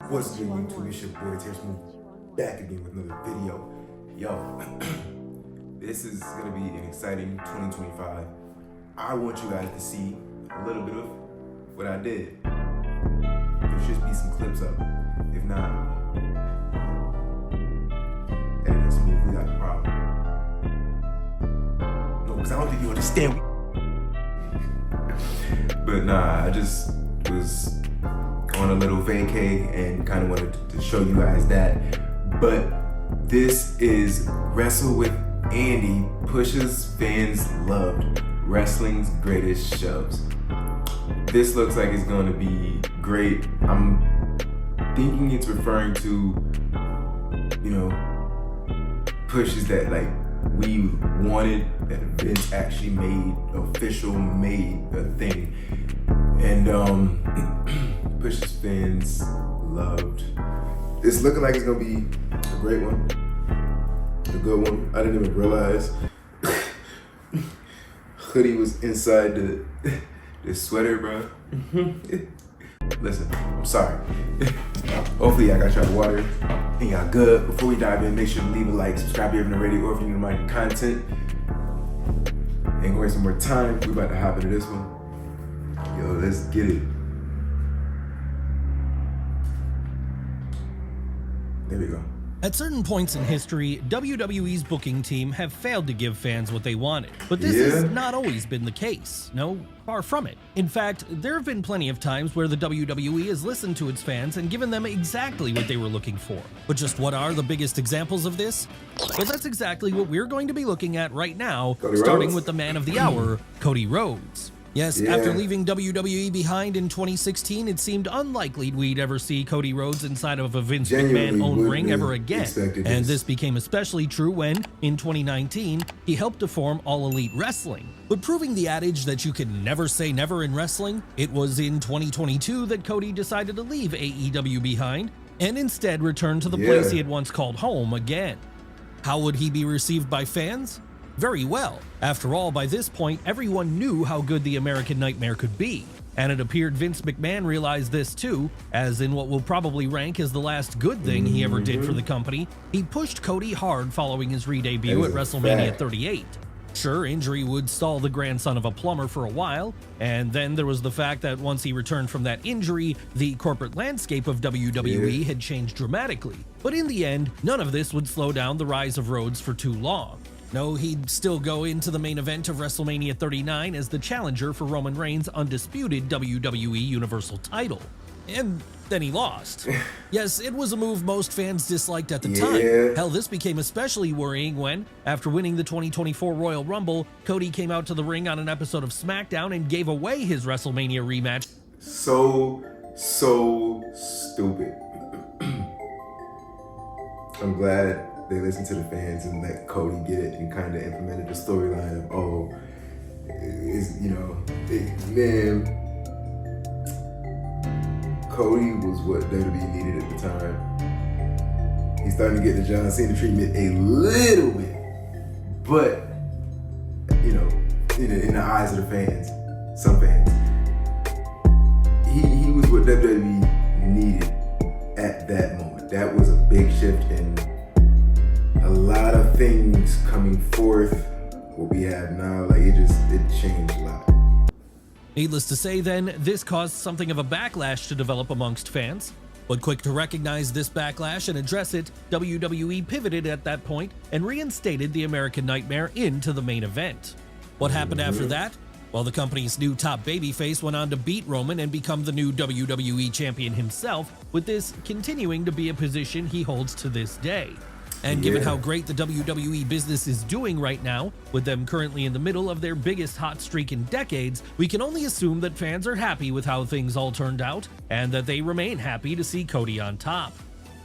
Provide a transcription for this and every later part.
What's good, YouTube? It's your boy Smooth, back again with another video. Yo, this is gonna be an exciting 2025. I want you guys to see a little bit of what I did. There should be some clips up. If not, editing Smooth, we got a problem. No, because I don't think you understand. But nah, I just was on a little vacay and kind of wanted to show you guys that. But this is Wrestle with Andy pushes fans loved wrestling's greatest shoves. This looks like it's going to be great. I'm thinking it's referring to, you know, pushes that like we wanted, that Vince actually made a thing. And pushes fans loved. It's looking like it's gonna be a great one, a good one. I didn't even realize hoodie was inside the sweater, bro. Listen, I'm sorry. Hopefully I got y'all water and y'all good. Before we dive in, make sure to leave a like, subscribe if you're not already, or if you're new to my content. Ain't gonna waste some more time. We about to hop into this one. Yo, let's get it. There we go. At certain points in history, WWE's booking team have failed to give fans what they wanted. But this has not always been the case. No, far from it. In fact, there have been plenty of times where the WWE has listened to its fans and given them exactly what they were looking for. But just what are the biggest examples of this? Well, that's exactly what we're going to be looking at right now, starting with the man of the hour, Cody Rhodes. Yes, after leaving WWE behind in 2016, it seemed unlikely we'd ever see Cody Rhodes inside of a Vince McMahon-owned ring ever again. And this became especially true when, in 2019, he helped to form All Elite Wrestling. But proving the adage that you can never say never in wrestling, it was in 2022 that Cody decided to leave AEW behind and instead return to the place he had once called home again. How would he be received by fans? Very well. After all, by this point, everyone knew how good the American Nightmare could be. And it appeared Vince McMahon realized this too, as in what will probably rank as the last good thing he ever did for the company, he pushed Cody hard following his re-debut at WrestleMania 38. Sure, injury would stall the grandson of a plumber for a while, and then there was the fact that once he returned from that injury, the corporate landscape of WWE had changed dramatically. But in the end, none of this would slow down the rise of Rhodes for too long. No, he'd still go into the main event of WrestleMania 39 as the challenger for Roman Reigns' undisputed WWE Universal title. And then he lost. Yes, it was a move most fans disliked at the time. Hell, this became especially worrying when, after winning the 2024 Royal Rumble, Cody came out to the ring on an episode of SmackDown and gave away his WrestleMania rematch. So stupid. I'm glad they listened to the fans and let Cody get it and kind of implemented the storyline of, man, Cody was what WWE needed at the time. He's starting to get the John Cena treatment a little bit, but, you know, in the eyes of the fans, some fans, he was what WWE needed at that moment. That was a big shift in a lot of things coming forth. What we have now, like it changed a lot. Needless to say then, this caused something of a backlash to develop amongst fans. But quick to recognize this backlash and address it, WWE pivoted at that point and reinstated the American Nightmare into the main event. What happened after that? Well, the company's new top babyface went on to beat Roman and become the new WWE champion himself, with this continuing to be a position he holds to this day. And given how great the WWE business is doing right now, with them currently in the middle of their biggest hot streak in decades, we can only assume that fans are happy with how things all turned out, and that they remain happy to see Cody on top.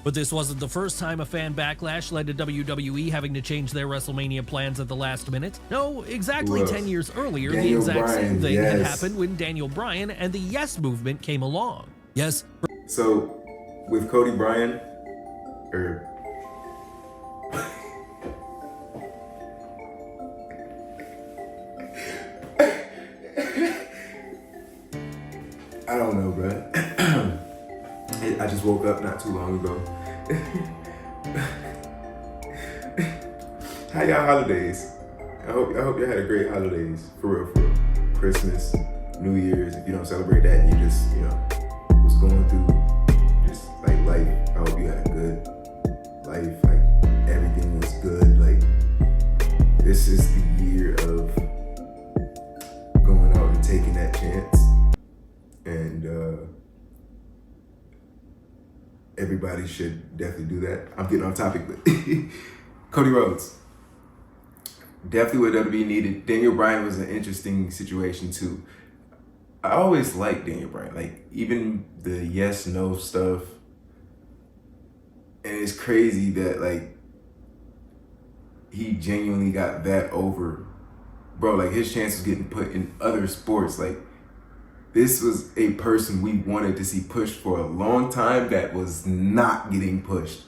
But this wasn't the first time a fan backlash led to WWE having to change their WrestleMania plans at the last minute. No, exactly 10 years earlier, the exact same thing had happened when Daniel Bryan and the Yes Movement came along. Yes. So, with Cody Bryan, I don't know, bro. I just just woke up not too long ago. How y'all holidays? I hope y'all had a great holidays. For real, for real. Christmas, New Year's. If you don't celebrate that, you just, was going through just like life. I hope you had a good life. Like everything was good. Like this is the year of going out and taking that chance. And everybody should definitely do that. I'm getting off topic, but Cody Rhodes. Definitely what WWE needed. Daniel Bryan was an interesting situation too. I always liked Daniel Bryan, like even the yes, no stuff. And it's crazy that like he genuinely got that over. Bro, like his chance was getting put in other sports. Like this was a person we wanted to see pushed for a long time that was not getting pushed.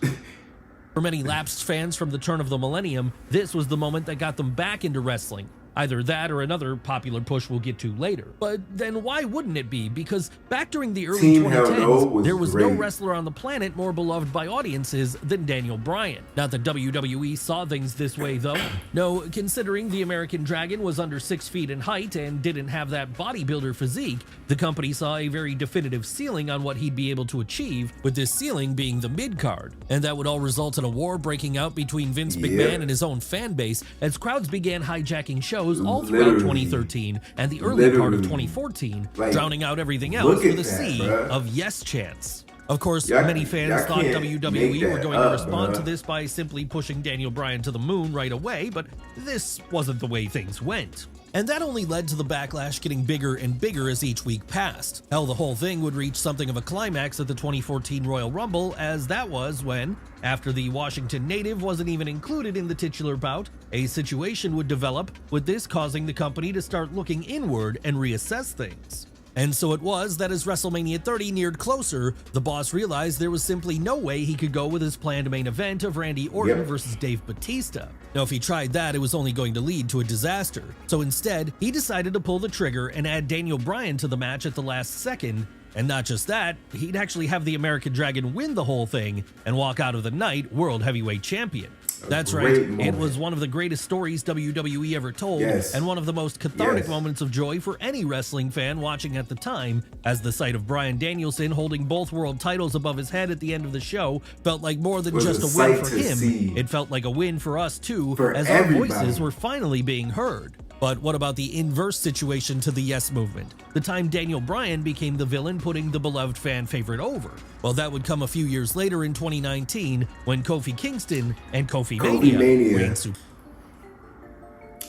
For many lapsed fans from the turn of the millennium, this was the moment that got them back into wrestling. Either that or another popular push we'll get to later. But then why wouldn't it be? Because back during the early 2010s, there was no wrestler on the planet more beloved by audiences than Daniel Bryan. Not that WWE saw things this way though. No, considering the American Dragon was under 6 feet in height and didn't have that bodybuilder physique, the company saw a very definitive ceiling on what he'd be able to achieve, with this ceiling being the mid-card. And that would all result in a war breaking out between Vince McMahon and his own fan base as crowds began hijacking shows all throughout 2013 and the early part of 2014, drowning out everything else with a sea of yes chants. Of course, many fans thought WWE were going to respond to this by simply pushing Daniel Bryan to the moon right away, but this wasn't the way things went. And that only led to the backlash getting bigger and bigger as each week passed. Hell, the whole thing would reach something of a climax at the 2014 Royal Rumble, as that was when, after the Washington native wasn't even included in the titular bout, a situation would develop, with this causing the company to start looking inward and reassess things. And so it was that as WrestleMania 30 neared closer, the boss realized there was simply no way he could go with his planned main event of Randy Orton versus Dave Bautista. Now, if he tried that, it was only going to lead to a disaster. So instead, he decided to pull the trigger and add Daniel Bryan to the match at the last second. And not just that, he'd actually have the American Dragon win the whole thing and walk out of the night World Heavyweight Champion. That's right, it was one of the greatest stories WWE ever told, and one of the most cathartic moments of joy for any wrestling fan watching at the time, as the sight of Bryan Danielson holding both world titles above his head at the end of the show felt like more than just a win for him, it felt like a win for us too, as our voices were finally being heard. But what about the inverse situation to the Yes Movement? The time Daniel Bryan became the villain putting the beloved fan favorite over. Well, that would come a few years later in 2019 when Kofi Kingston and Kofi Mania reigned supreme.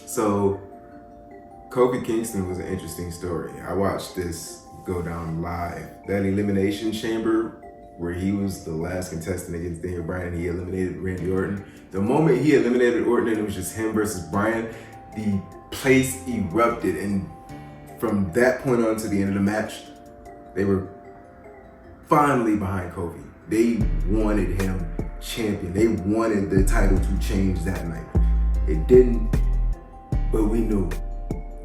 So, Kofi Kingston was an interesting story. I watched this go down live. That Elimination Chamber where he was the last contestant against Daniel Bryan and he eliminated Randy Orton. The moment he eliminated Orton and it was just him versus Bryan, the place erupted, and from that point on to the end of the match, they were finally behind Kofi. They wanted him champion. They wanted the title to change that night. It didn't, but we knew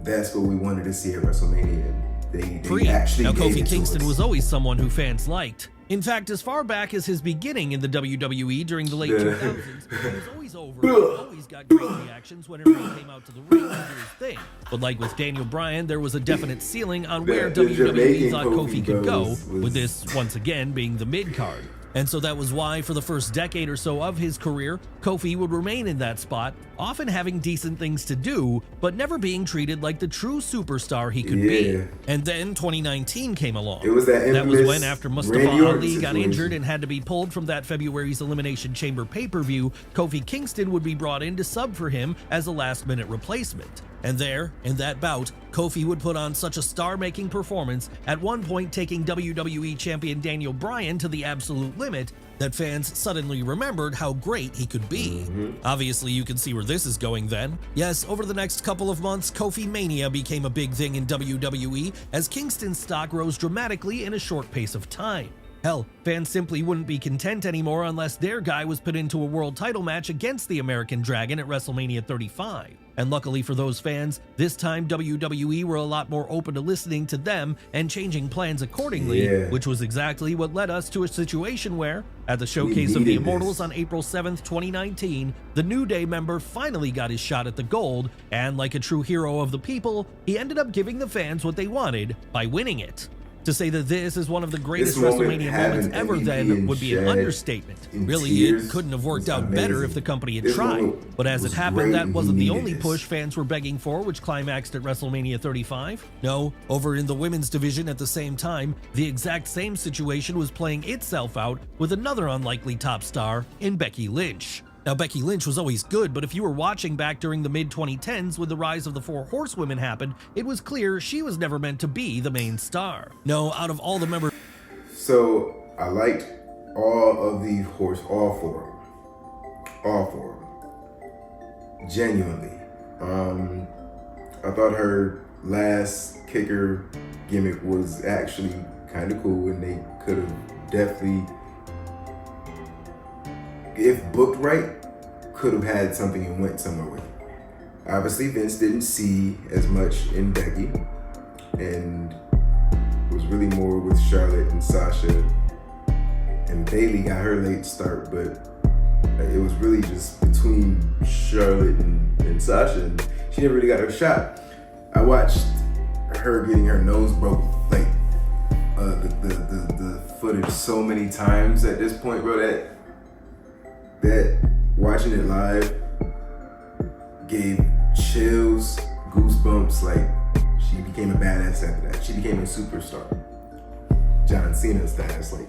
that's what we wanted to see at WrestleMania. They actually now, Kofi Kingston was always someone who fans liked. In fact, as far back as his beginning in the WWE during the late 2000s, he was always over and always got great reactions whenever he came out to the ring to do his thing. But like with Daniel Bryan, there was a definite ceiling on where WWE thought Kofi could go, with this, once again, being the mid-card. And so that was why, for the first decade or so of his career, Kofi would remain in that spot, often having decent things to do, but never being treated like the true superstar he could be. And then 2019 came along. It was that was when, after Mustafa Ali got injured and had to be pulled from that February's Elimination Chamber pay-per-view, Kofi Kingston would be brought in to sub for him as a last-minute replacement. And there, in that bout, Kofi would put on such a star-making performance, at one point taking WWE Champion Daniel Bryan to the absolute limit, that fans suddenly remembered how great he could be. Obviously, you can see where this is going then. Yes, over the next couple of months, Kofi Mania became a big thing in WWE, as Kingston's stock rose dramatically in a short pace of time. Hell, fans simply wouldn't be content anymore unless their guy was put into a world title match against the American Dragon at WrestleMania 35. And luckily for those fans, this time WWE were a lot more open to listening to them and changing plans accordingly, which was exactly what led us to a situation where, at the Showcase of the Immortals on April 7th, 2019, the New Day member finally got his shot at the gold, and like a true hero of the people, he ended up giving the fans what they wanted by winning it. To say that this is one of the greatest WrestleMania moments ever then would be an understatement. Really, it couldn't have worked out better if the company had tried. But as it happened, that wasn't the only push fans were begging for, which climaxed at WrestleMania 35. No, over in the women's division at the same time, the exact same situation was playing itself out with another unlikely top star in Becky Lynch. Now, Becky Lynch was always good, but if you were watching back during the mid-2010s when the rise of the Four Horsewomen happened, it was clear she was never meant to be the main star. No, out of all the members... So, I liked all of the all four of them. Genuinely. I thought her last kicker gimmick was actually kind of cool, and they could have definitely, if booked right, could have had something and went somewhere with it. Obviously, Vince didn't see as much in Becky and was really more with Charlotte and Sasha. And Bayley got her late start, but it was really just between Charlotte and Sasha, and she never really got her shot. I watched her getting her nose broke, like the footage so many times at this point, bro, that watching it live gave chills, goosebumps. Like, she became a badass after that. She became a superstar. John Cena status, like.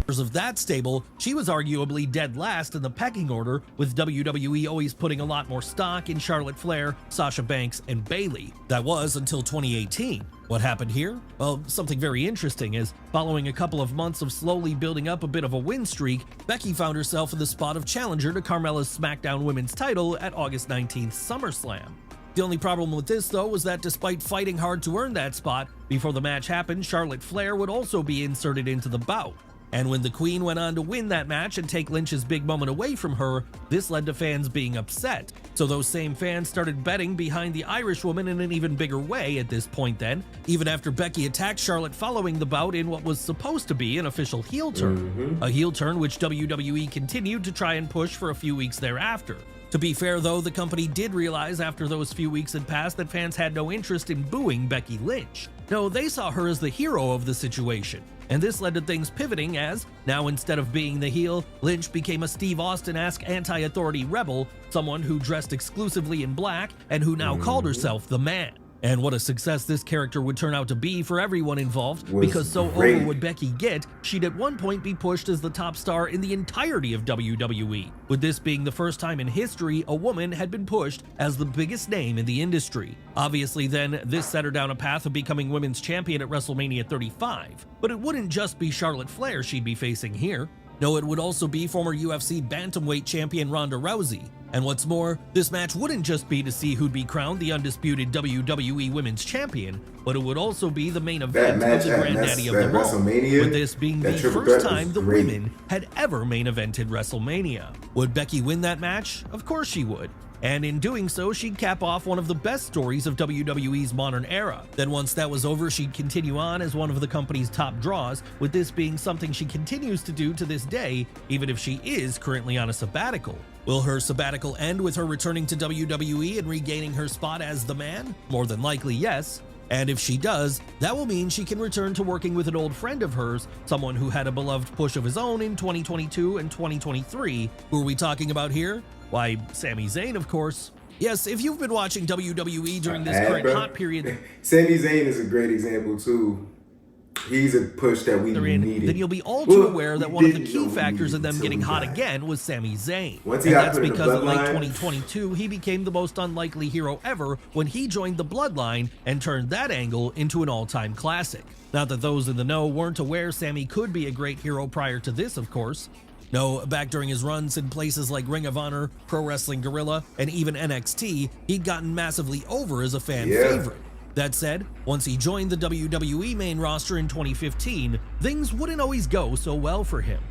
Of that stable, she was arguably dead last in the pecking order, with WWE always putting a lot more stock in Charlotte Flair, Sasha Banks, and Bayley. That was until 2018. What happened here? Well, something very interesting is, following a couple of months of slowly building up a bit of a win streak, Becky found herself in the spot of challenger to Carmella's SmackDown Women's title at August 19th SummerSlam. The only problem with this, though, was that despite fighting hard to earn that spot, before the match happened, Charlotte Flair would also be inserted into the bout. And when the Queen went on to win that match and take Lynch's big moment away from her, this led to fans being upset. So those same fans started betting behind the Irish woman in an even bigger way at this point then, even after Becky attacked Charlotte following the bout in what was supposed to be an official heel turn. A heel turn which WWE continued to try and push for a few weeks thereafter. To be fair though, the company did realize after those few weeks had passed that fans had no interest in booing Becky Lynch. No, they saw her as the hero of the situation. And this led to things pivoting as, now instead of being the heel, Lynch became a Steve Austin-esque anti-authority rebel, someone who dressed exclusively in black and who now called herself the Man. And what a success this character would turn out to be for everyone involved, because so over would Becky get, she'd at one point be pushed as the top star in the entirety of WWE, with this being the first time in history a woman had been pushed as the biggest name in the industry. Obviously then, this set her down a path of becoming women's champion at WrestleMania 35, but it wouldn't just be Charlotte Flair she'd be facing here. No, it would also be former UFC bantamweight champion Ronda Rousey. And what's more, this match wouldn't just be to see who'd be crowned the undisputed WWE Women's Champion, but it would also be the main event of the granddaddy of them all, with this being the first time the women had ever main evented WrestleMania. Would Becky win that match? Of course she would. And in doing so, she'd cap off one of the best stories of WWE's modern era. Then once that was over, she'd continue on as one of the company's top draws, with this being something she continues to do to this day, even if she is currently on a sabbatical. Will her sabbatical end with her returning to WWE and regaining her spot as the Man? More than likely, yes. And if she does, that will mean she can return to working with an old friend of hers, someone who had a beloved push of his own in 2022 and 2023. Who are we talking about here? Why, Sami Zayn, of course. Yes, if you've been watching WWE during this current hot period... Sami Zayn is a great example, too. He's a push that we needed. Then you'll be all too aware that one of the key factors in them getting hot again was Sami Zayn. And that's because in late 2022, he became the most unlikely hero ever when he joined the Bloodline and turned that angle into an all-time classic. Not that those in the know weren't aware Sami could be a great hero prior to this, of course. No, back during his runs in places like Ring of Honor, Pro Wrestling Guerrilla, and even NXT, he'd gotten massively over as a fan favorite. That said, once he joined the WWE main roster in 2015, things wouldn't always go so well for him.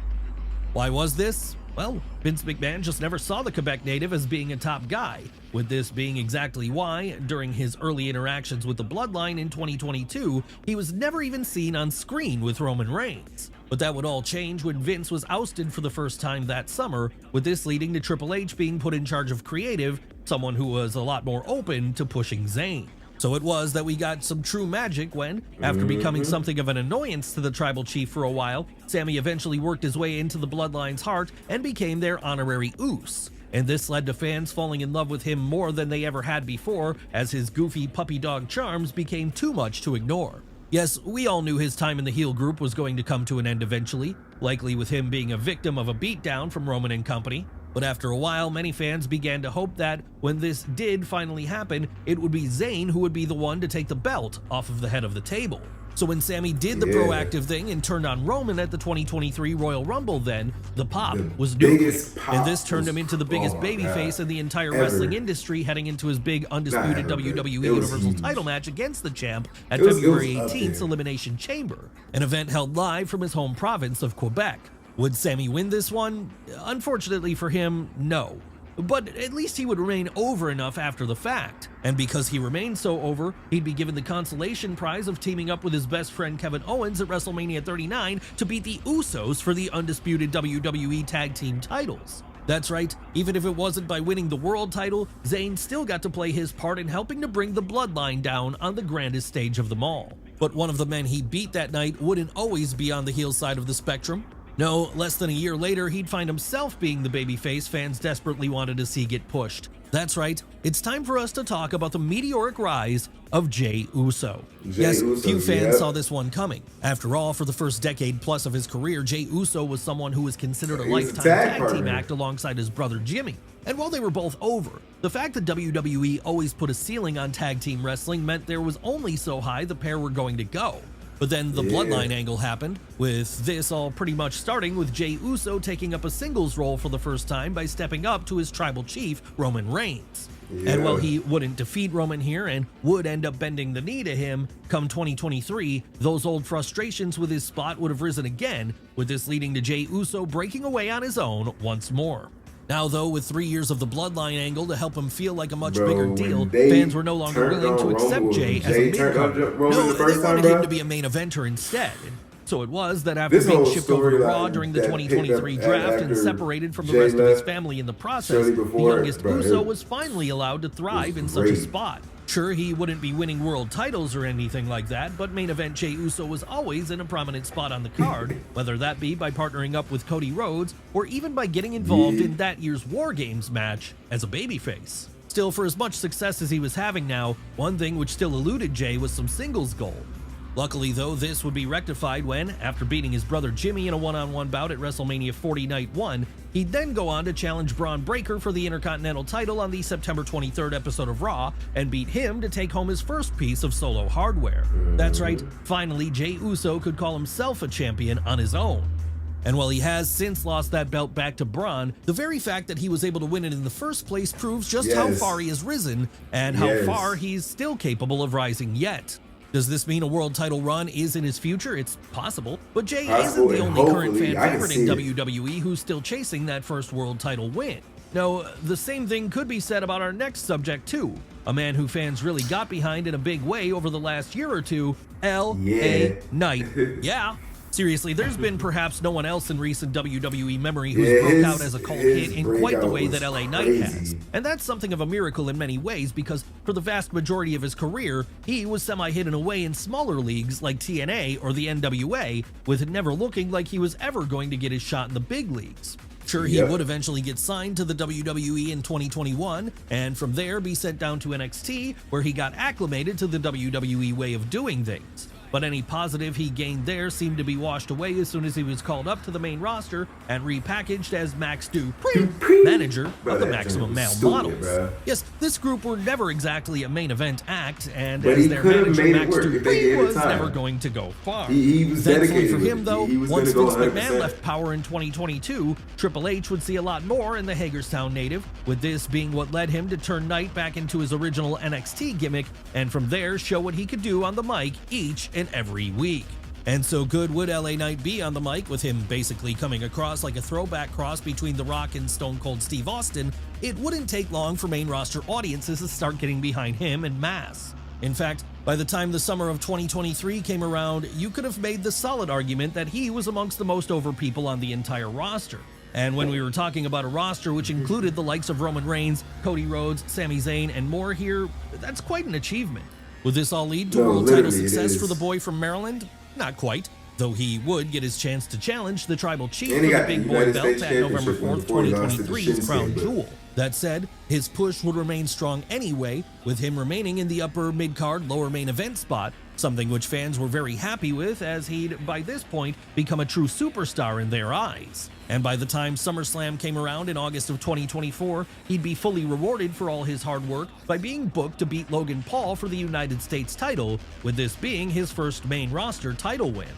Why was this? Well, Vince McMahon just never saw the Quebec native as being a top guy, with this being exactly why, during his early interactions with the Bloodline in 2022, he was never even seen on screen with Roman Reigns. But that would all change when Vince was ousted for the first time that summer, with this leading to Triple H being put in charge of creative, someone who was a lot more open to pushing Zayn. So it was that we got some true magic when, after becoming something of an annoyance to the tribal chief for a while, Sami eventually worked his way into the Bloodline's heart and became their honorary Uce. And this led to fans falling in love with him more than they ever had before, as his goofy puppy dog charms became too much to ignore. Yes, we all knew his time in the heel group was going to come to an end eventually, likely with him being a victim of a beatdown from Roman and company. But after a while, many fans began to hope that when this did finally happen, it would be Zayn who would be the one to take the belt off of the head of the table. So when Sami did the proactive thing and turned on Roman at the 2023 Royal Rumble, then the pop was nuclear, and this turned him into the biggest babyface in the entire wrestling industry, heading into his big undisputed WWE Universal title match against the champ at February 18th's Elimination Chamber, an event held live from his home province of Quebec. Would Sami win this one? Unfortunately for him, no. But at least he would remain over enough after the fact. And because he remained so over, he'd be given the consolation prize of teaming up with his best friend Kevin Owens at WrestleMania 39 to beat the Usos for the undisputed WWE Tag Team titles. That's right, even if it wasn't by winning the world title, Zayn still got to play his part in helping to bring the Bloodline down on the grandest stage of them all. But one of the men he beat that night wouldn't always be on the heel side of the spectrum. No, less than a year later, he'd find himself being the babyface fans desperately wanted to see get pushed. That's right, it's time for us to talk about the meteoric rise of Jey Uso. Few fans saw this one coming. After all, for the first decade plus of his career, Jey Uso was someone who was considered a lifetime tag team act alongside his brother Jimmy. And while they were both over, the fact that WWE always put a ceiling on tag team wrestling meant there was only so high the pair were going to go. But then the Bloodline angle happened, with this all pretty much starting with Jey Uso taking up a singles role for the first time by stepping up to his tribal chief, Roman Reigns. And while he wouldn't defeat Roman here and would end up bending the knee to him, come 2023, those old frustrations with his spot would have risen again, with this leading to Jey Uso breaking away on his own once more. Now though, with 3 years of the Bloodline angle to help him feel like a much bigger deal, fans were no longer willing to accept Jey as a mid-carder. No, they wanted him to be a main eventer instead. So it was that after being shipped over to Raw during the 2023 draft and separated from the rest of his family in the process, the youngest Uso was finally allowed to thrive in such a spot. Sure, he wouldn't be winning world titles or anything like that, but main event Jey Uso was always in a prominent spot on the card, whether that be by partnering up with Cody Rhodes or even by getting involved in that year's War Games match as a babyface. Still, for as much success as he was having now, one thing which still eluded Jey was some singles gold. Luckily though, this would be rectified when, after beating his brother Jimmy in a one-on-one bout at WrestleMania 40 Night 1, he'd then go on to challenge Braun Breaker for the Intercontinental title on the September 23rd episode of Raw and beat him to take home his first piece of solo hardware. That's right, finally Jey Uso could call himself a champion on his own. And while he has since lost that belt back to Braun, the very fact that he was able to win it in the first place proves just how far he has risen and how far he's still capable of rising yet. Does this mean a world title run is in his future? It's possible, but Jey isn't the only current fan favorite in WWE who's still chasing that first world title win. No, the same thing could be said about our next subject too, a man who fans really got behind in a big way over the last year or two, L.A. Knight. Seriously, there's been perhaps no one else in recent WWE memory who's broke out as a cult hit in quite the way that LA Knight has. And that's something of a miracle in many ways because for the vast majority of his career, he was semi-hidden away in smaller leagues like TNA or the NWA, with never looking like he was ever going to get his shot in the big leagues. Sure, he would eventually get signed to the WWE in 2021, and from there be sent down to NXT, where he got acclimated to the WWE way of doing things. But any positive he gained there seemed to be washed away as soon as he was called up to the main roster and repackaged as Max Dupree, manager of the Maximum Male Models. Yes, this group were never exactly a main event act, and as their manager, Max Dupree was never going to go far. Thankfully for him, though, once Vince McMahon left power in 2022, Triple H would see a lot more in the Hagerstown native, with this being what led him to turn Knight back into his original NXT gimmick, and from there show what he could do on the mic each and every week. And so good would LA Knight be on the mic, with him basically coming across like a throwback cross between The Rock and Stone Cold Steve Austin, it wouldn't take long for main roster audiences to start getting behind him en masse. In fact, by the time the summer of 2023 came around, you could have made the solid argument that he was amongst the most over people on the entire roster. And when we were talking about a roster which included the likes of Roman Reigns, Cody Rhodes, Sami Zayn, and more here, that's quite an achievement. Would this all lead to world title success for the boy from Maryland? Not quite, though he would get his chance to challenge the Tribal Chief for the Big Boy belt at November 4th, 2023's Crown Jewel. That said, his push would remain strong anyway, with him remaining in the upper mid-card, lower main event spot, something which fans were very happy with, as he'd, by this point, become a true superstar in their eyes. And by the time SummerSlam came around in August of 2024, he'd be fully rewarded for all his hard work by being booked to beat Logan Paul for the United States title, with this being his first main roster title win.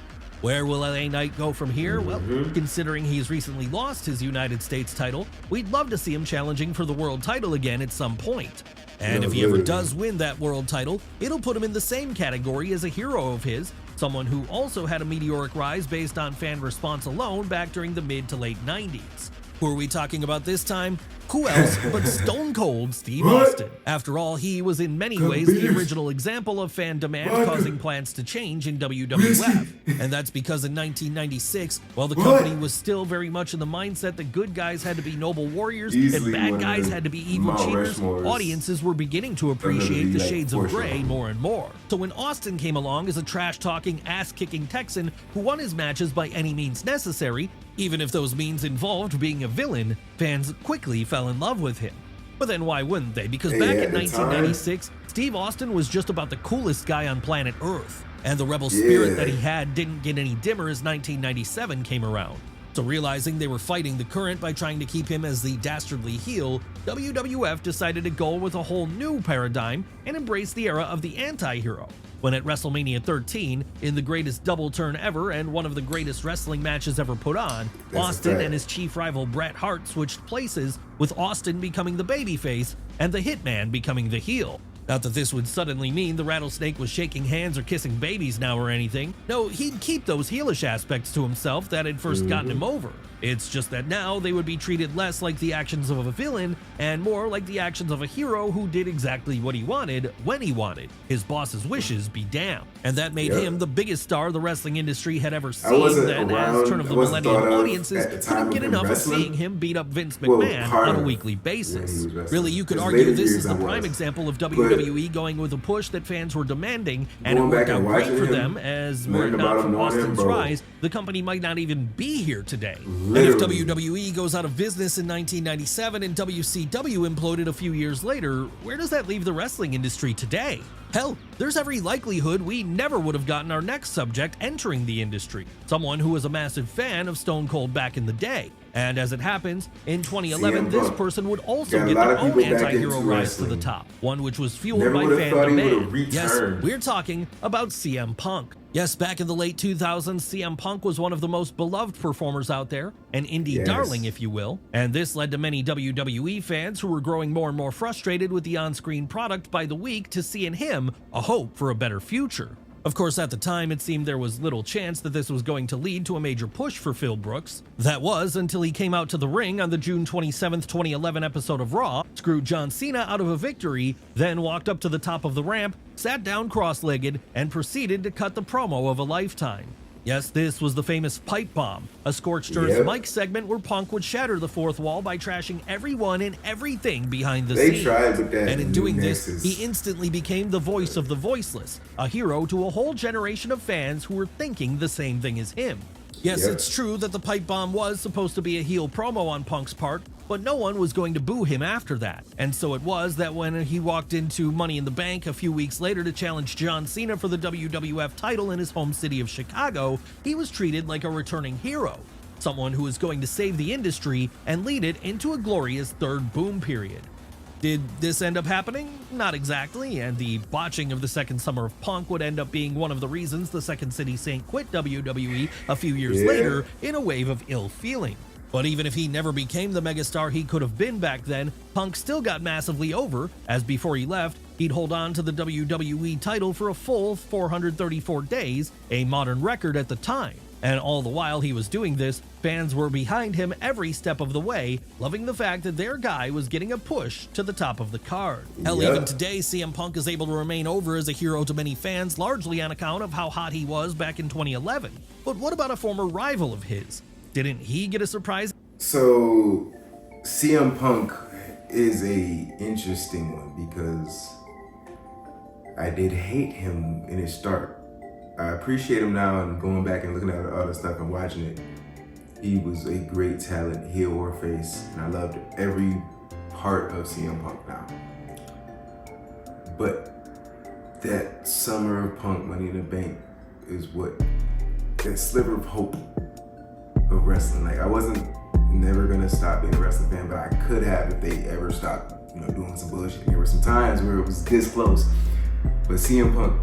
Where will LA Knight go from here? Well, considering he's recently lost his United States title, we'd love to see him challenging for the world title again at some point. And if he ever does win that world title, it'll put him in the same category as a hero of his, someone who also had a meteoric rise based on fan response alone back during the mid to late 90s. Who are we talking about this time? Who else but Stone Cold Steve Austin? After all, he was in many ways the original example of fan demand causing plans to change in WWF. And that's because in 1996, while the company was still very much in the mindset that good guys had to be noble warriors and bad guys had to be evil cheaters, audiences were beginning to appreciate the shades of gray more and more. So when Austin came along as a trash-talking, ass-kicking Texan who won his matches by any means necessary, even if those means involved being a villain, fans quickly fell in love with him. But then why wouldn't they? Because back in 1996, Steve Austin was just about the coolest guy on planet Earth, and the rebel spirit that he had didn't get any dimmer as 1997 came around. So realizing they were fighting the current by trying to keep him as the dastardly heel, WWF decided to go with a whole new paradigm and embrace the era of the anti-hero. When at WrestleMania 13, in the greatest double turn ever and one of the greatest wrestling matches ever put on, Austin and his chief rival Bret Hart switched places, with Austin becoming the babyface and the Hitman becoming the heel. Not that this would suddenly mean the Rattlesnake was shaking hands or kissing babies now or anything. No, he'd keep those heelish aspects to himself that had first gotten him over. It's just that now they would be treated less like the actions of a villain and more like the actions of a hero who did exactly what he wanted when he wanted. His boss's wishes be damned. And that made him the biggest star the wrestling industry had ever seen, that as turn of the millennium audiences couldn't get enough of seeing him beat up Vince McMahon on a weekly basis. Really, you could argue this is the prime example of WWE going with a push that fans were demanding, and it worked out great for them, as were it not for Austin's rise, the company might not even be here today. And if WWE goes out of business in 1997 and WCW imploded a few years later, where does that leave the wrestling industry today? Hell, there's every likelihood we never would have gotten our next subject entering the industry, someone who was a massive fan of Stone Cold back in the day. And as it happens, in 2011, this person would also get their own anti-hero rise to the top, one which was fueled by fan demand. Yes, we're talking about CM Punk. Yes, back in the late 2000s, CM Punk was one of the most beloved performers out there, an indie darling, if you will, and this led to many WWE fans who were growing more and more frustrated with the on-screen product by the week to see in him a hope for a better future. Of course, at the time, it seemed there was little chance that this was going to lead to a major push for Phil Brooks. That was until he came out to the ring on the June 27th, 2011 episode of Raw, screwed John Cena out of a victory, then walked up to the top of the ramp, sat down cross-legged, and proceeded to cut the promo of a lifetime. Yes, this was the famous pipe bomb, a scorched earth mic segment where Punk would shatter the fourth wall by trashing everyone and everything behind the scenes. And in doing this, he instantly became the voice of the voiceless, a hero to a whole generation of fans who were thinking the same thing as him. Yes, it's true that the pipe bomb was supposed to be a heel promo on Punk's part, but no one was going to boo him after that. And so it was that when he walked into Money in the Bank a few weeks later to challenge John Cena for the WWF title in his home city of Chicago, he was treated like a returning hero, someone who was going to save the industry and lead it into a glorious third boom period. Did this end up happening? Not exactly, and the botching of the second summer of Punk would end up being one of the reasons the Second City Saint quit WWE a few years later in a wave of ill feeling. But even if he never became the megastar he could have been back then, Punk still got massively over, as before he left, he'd hold on to the WWE title for a full 434 days, a modern record at the time. And all the while he was doing this, fans were behind him every step of the way, loving the fact that their guy was getting a push to the top of the card. Hell, even today, CM Punk is able to remain over as a hero to many fans, largely on account of how hot he was back in 2011. But what about a former rival of his? Didn't he get a surprise? So, CM Punk is a interesting one because I did hate him in his start. I appreciate him now, and going back and looking at all the stuff and watching it, he was a great talent, heel or face, and I loved every part of CM Punk now. But that summer of Punk Money in the Bank is what, that sliver of hope of wrestling. Like, I wasn't never gonna stop being a wrestling fan, but I could have if they ever stopped, doing some bullshit. There were some times where it was this close, but CM Punk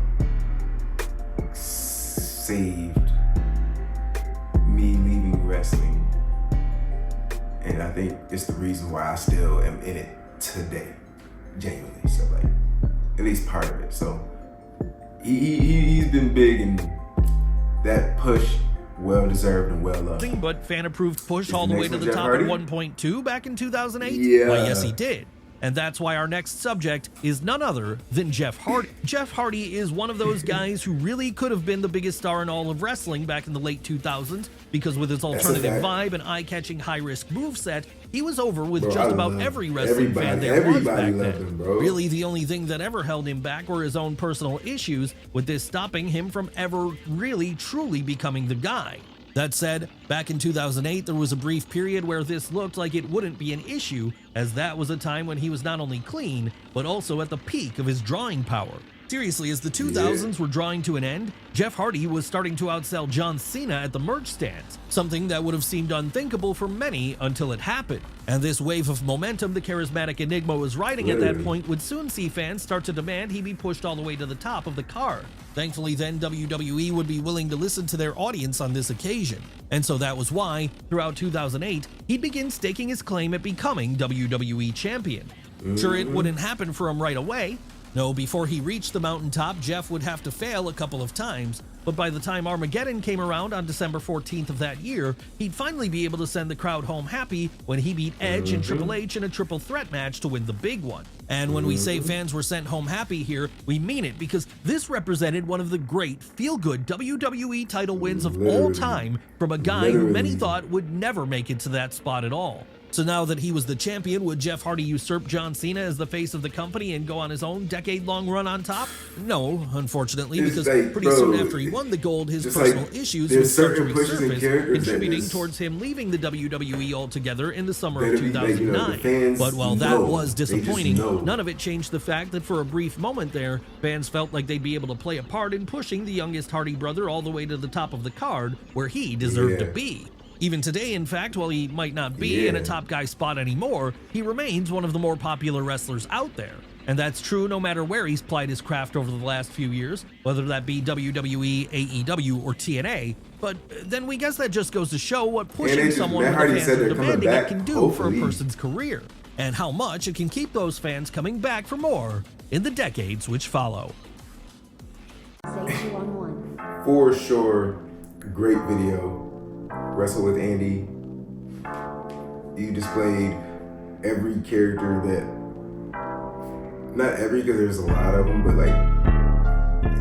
saved me leaving wrestling, and I think it's the reason why I still am in it today, genuinely. So, like, at least part of it. So he's been big, and that push, well deserved and well loved. But fan approved push all the way to the top at 1.2 back in 2008? Yeah. Why, yes, he did. And that's why our next subject is none other than Jeff Hardy. Jeff Hardy is one of those guys who really could have been the biggest star in all of wrestling back in the late 2000s, because with his alternative vibe and eye-catching high-risk moveset, he was over with just about every wrestling fan there was back then. Really, the only thing that ever held him back were his own personal issues, with this stopping him from ever really truly becoming the guy. That said, back in 2008, there was a brief period where this looked like it wouldn't be an issue, as that was a time when he was not only clean, but also at the peak of his drawing power. Seriously, as the 2000s were drawing to an end, Jeff Hardy was starting to outsell John Cena at the merch stands, something that would have seemed unthinkable for many until it happened. And this wave of momentum the charismatic enigma was riding at that point would soon see fans start to demand he be pushed all the way to the top of the card. Thankfully then, WWE would be willing to listen to their audience on this occasion. And so that was why, throughout 2008, he'd begin staking his claim at becoming WWE Champion. Sure, it wouldn't happen for him right away. No, before he reached the mountaintop, Jeff would have to fail a couple of times, but by the time Armageddon came around on December 14th of that year, he'd finally be able to send the crowd home happy when he beat Edge and Triple H in a triple threat match to win the big one. And when we say fans were sent home happy here, we mean it, because this represented one of the great feel-good WWE title wins of all time from a guy who many thought would never make it to that spot at all. So now that he was the champion, would Jeff Hardy usurp John Cena as the face of the company and go on his own decade-long run on top? No, unfortunately, because pretty soon after he won the gold, his personal issues would start to resurface, contributing towards him leaving the WWE altogether in the summer of 2009. But while that was disappointing, none of it changed the fact that for a brief moment there, fans felt like they'd be able to play a part in pushing the youngest Hardy brother all the way to the top of the card, where he deserved to be. Even today, in fact, while he might not be in a top guy spot anymore, he remains one of the more popular wrestlers out there. And that's true no matter where he's plied his craft over the last few years, whether that be WWE, AEW, or TNA. But then we guess that just goes to show what pushing someone with the fans are demanding it can do for a person's career, and how much it can keep those fans coming back for more in the decades which follow. For sure, great video. Wrestle with Andy. You displayed every character that, not every, because there's a lot of them, but like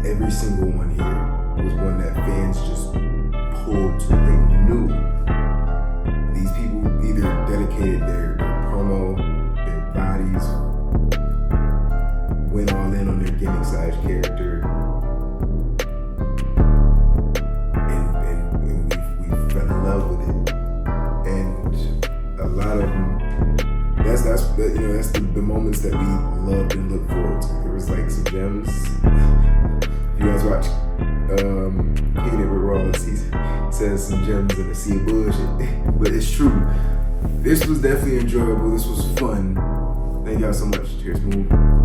every single one here was one that fans just pulled to. They knew these people either dedicated their promo, their bodies, went all in on their gimmick size character. Fell in love with it, and a lot of them. That's the moments that we loved and looked forward to. There was like some gems. If you guys watch Hitting It with Ross, he says some gems in the sea of bullshit, but it's true. This was definitely enjoyable. This was fun. Thank y'all so much. Cheers, Smooth.